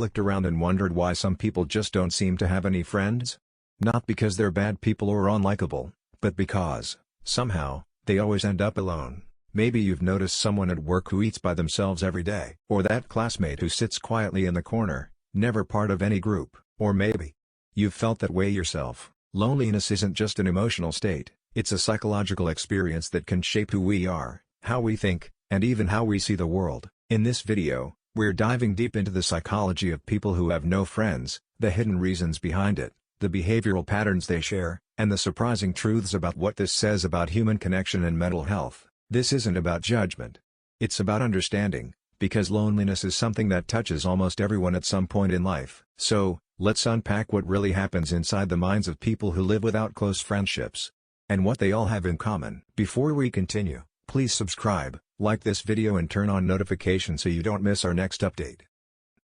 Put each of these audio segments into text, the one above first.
Looked around and wondered why some people just don't seem to have any friends? Not because they're bad people or unlikable, but because, somehow, they always end up alone. Maybe you've noticed someone at work who eats by themselves every day. Or that classmate who sits quietly in the corner, never part of any group. Or maybe you've felt that way yourself. Loneliness isn't just an emotional state, it's a psychological experience that can shape who we are, how we think, and even how we see the world. In this video, we're diving deep into the psychology of people who have no friends, the hidden reasons behind it, the behavioral patterns they share, and the surprising truths about what this says about human connection and mental health. This isn't about judgment. It's about understanding, because loneliness is something that touches almost everyone at some point in life. So, let's unpack what really happens inside the minds of people who live without close friendships, and what they all have in common. Before we continue, please subscribe, like this video and turn on notifications so you don't miss our next update.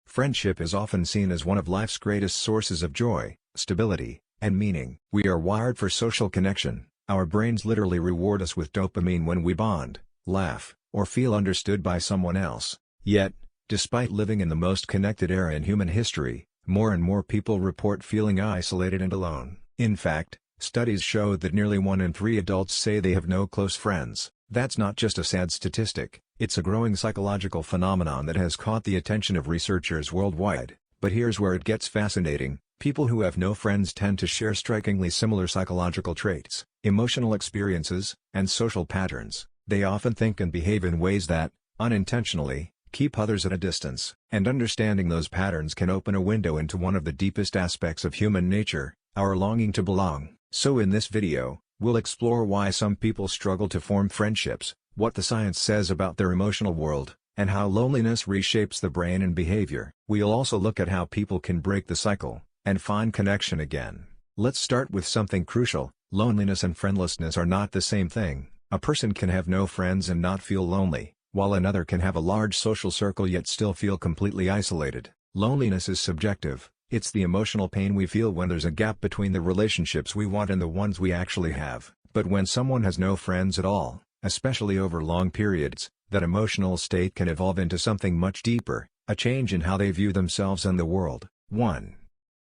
Friendship is often seen as one of life's greatest sources of joy, stability, and meaning. We are wired for social connection. Our brains literally reward us with dopamine when we bond, laugh, or feel understood by someone else. Yet, despite living in the most connected era in human history, more and more people report feeling isolated and alone. In fact, studies show that nearly 1 in 3 adults say they have no close friends. That's not just a sad statistic, it's a growing psychological phenomenon that has caught the attention of researchers worldwide. But here's where it gets fascinating. People who have no friends tend to share strikingly similar psychological traits, emotional experiences, and social patterns. They often think and behave in ways that, unintentionally, keep others at a distance. And understanding those patterns can open a window into one of the deepest aspects of human nature, our longing to belong. So in this video, we'll explore why some people struggle to form friendships, what the science says about their emotional world, and how loneliness reshapes the brain and behavior. We'll also look at how people can break the cycle and find connection again. Let's start with something crucial. Loneliness and friendlessness are not the same thing. A person can have no friends and not feel lonely, while another can have a large social circle yet still feel completely isolated. Loneliness is subjective. It's the emotional pain we feel when there's a gap between the relationships we want and the ones we actually have. But when someone has no friends at all, especially over long periods, that emotional state can evolve into something much deeper, a change in how they view themselves and the world. 1.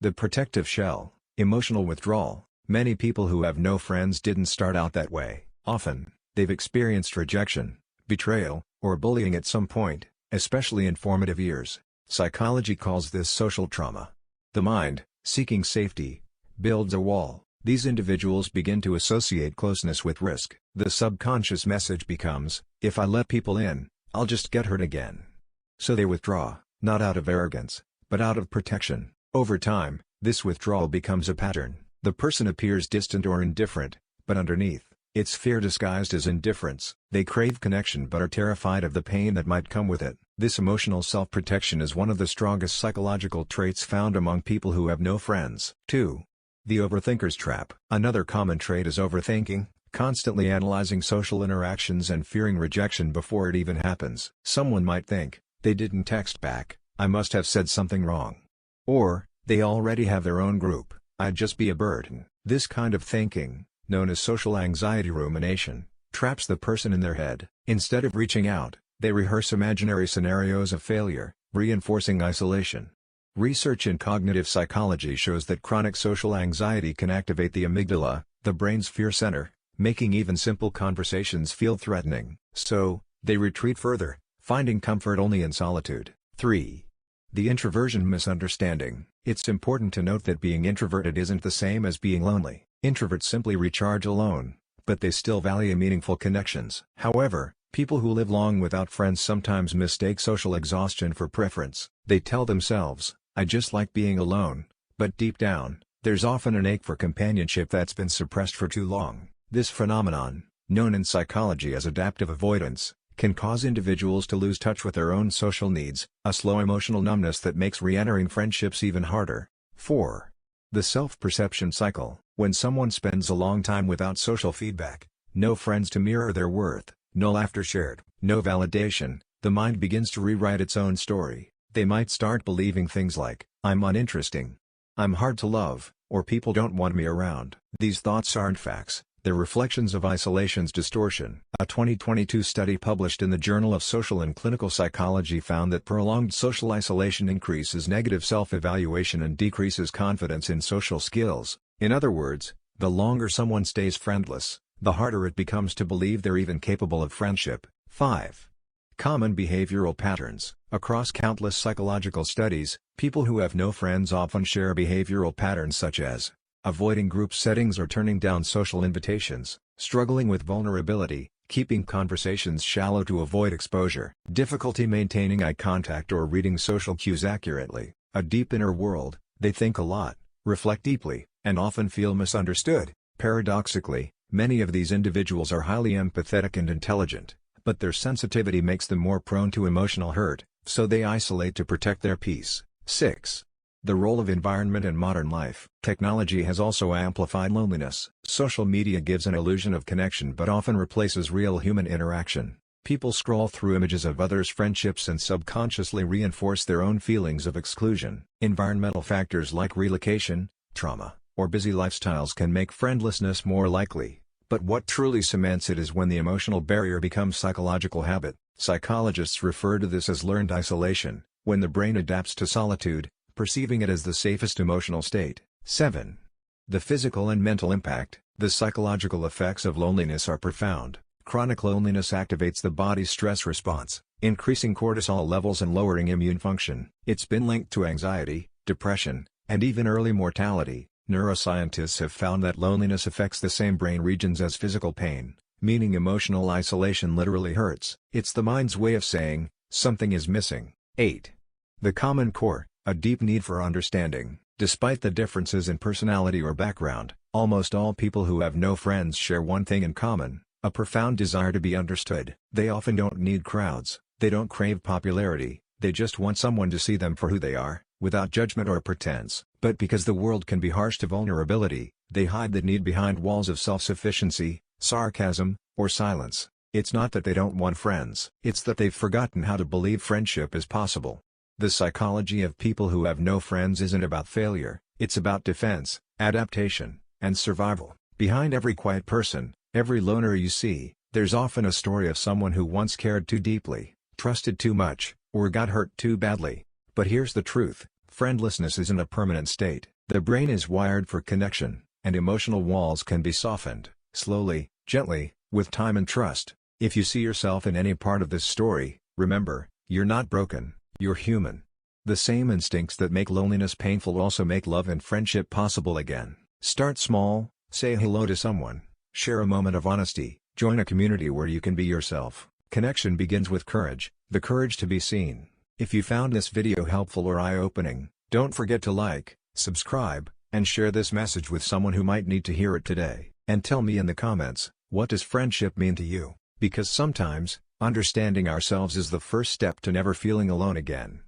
The protective shell, emotional withdrawal. Many people who have no friends didn't start out that way. Often, they've experienced rejection, betrayal, or bullying at some point, especially in formative years. Psychology calls this social trauma. The mind, seeking safety, builds a wall. These individuals begin to associate closeness with risk. The subconscious message becomes, if I let people in, I'll just get hurt again. So they withdraw, not out of arrogance, but out of protection. Over time, this withdrawal becomes a pattern. The person appears distant or indifferent, but underneath, it's fear disguised as indifference. They crave connection but are terrified of the pain that might come with it. This emotional self-protection is one of the strongest psychological traits found among people who have no friends. 2. The overthinker's trap. Another common trait is overthinking, constantly analyzing social interactions and fearing rejection before it even happens. Someone might think, they didn't text back, I must have said something wrong. Or, they already have their own group, I'd just be a burden. This kind of thinking, known as social anxiety rumination, traps the person in their head. Instead of reaching out, they rehearse imaginary scenarios of failure, reinforcing isolation. Research in cognitive psychology shows that chronic social anxiety can activate the amygdala, the brain's fear center, making even simple conversations feel threatening. So, they retreat further, finding comfort only in solitude. 3. The introversion misunderstanding. It's important to note that being introverted isn't the same as being lonely. Introverts simply recharge alone, but they still value meaningful connections. However, people who live long without friends sometimes mistake social exhaustion for preference. They tell themselves, I just like being alone, but deep down, there's often an ache for companionship that's been suppressed for too long. This phenomenon, known in psychology as adaptive avoidance, can cause individuals to lose touch with their own social needs, a slow emotional numbness that makes re-entering friendships even harder. 4. The self-perception cycle. When someone spends a long time without social feedback, no friends to mirror their worth, no laughter shared, no validation, the mind begins to rewrite its own story. They might start believing things like, I'm uninteresting, I'm hard to love, or people don't want me around. These thoughts aren't facts, The Reflections of Isolation's Distortion. A 2022 study published in the Journal of Social and Clinical Psychology found that prolonged social isolation increases negative self-evaluation and decreases confidence in social skills. In other words, the longer someone stays friendless, the harder it becomes to believe they're even capable of friendship. 5. Common behavioral patterns. Across countless psychological studies, people who have no friends often share behavioral patterns such as avoiding group settings or turning down social invitations, struggling with vulnerability, keeping conversations shallow to avoid exposure, difficulty maintaining eye contact or reading social cues accurately, a deep inner world. They think a lot, reflect deeply, and often feel misunderstood. Paradoxically, many of these individuals are highly empathetic and intelligent, but their sensitivity makes them more prone to emotional hurt, so they isolate to protect their peace. 6. The role of environment in modern life. Technology has also amplified loneliness. Social media gives an illusion of connection but often replaces real human interaction. People scroll through images of others' friendships and subconsciously reinforce their own feelings of exclusion. Environmental factors like relocation, trauma, or busy lifestyles can make friendlessness more likely, but what truly cements it is when the emotional barrier becomes psychological habit. Psychologists refer to this as learned isolation, when the brain adapts to solitude, perceiving it as the safest emotional state. 7. The physical and mental impact. The psychological effects of loneliness are profound. Chronic loneliness activates the body's stress response, increasing cortisol levels and lowering immune function. It's been linked to anxiety, depression, and even early mortality. Neuroscientists have found that loneliness affects the same brain regions as physical pain, meaning emotional isolation literally hurts. It's the mind's way of saying, something is missing. 8. The common core. A deep need for understanding. Despite the differences in personality or background, almost all people who have no friends share one thing in common: a profound desire to be understood. They often don't need crowds, they don't crave popularity, they just want someone to see them for who they are, without judgment or pretense. But because the world can be harsh to vulnerability, they hide the need behind walls of self-sufficiency, sarcasm, or silence. It's not that they don't want friends, it's that they've forgotten how to believe friendship is possible. The psychology of people who have no friends isn't about failure, it's about defense, adaptation, and survival. Behind every quiet person, every loner you see, there's often a story of someone who once cared too deeply, trusted too much, or got hurt too badly. But here's the truth: friendlessness isn't a permanent state. The brain is wired for connection, and emotional walls can be softened, slowly, gently, with time and trust. If you see yourself in any part of this story, remember, you're not broken. You're human. The same instincts that make loneliness painful also make love and friendship possible again. Start small, say hello to someone, share a moment of honesty, join a community where you can be yourself. Connection begins with courage, the courage to be seen. If you found this video helpful or eye-opening, don't forget to like, subscribe, and share this message with someone who might need to hear it today. And tell me in the comments, what does friendship mean to you? Because sometimes, understanding ourselves is the first step to never feeling alone again.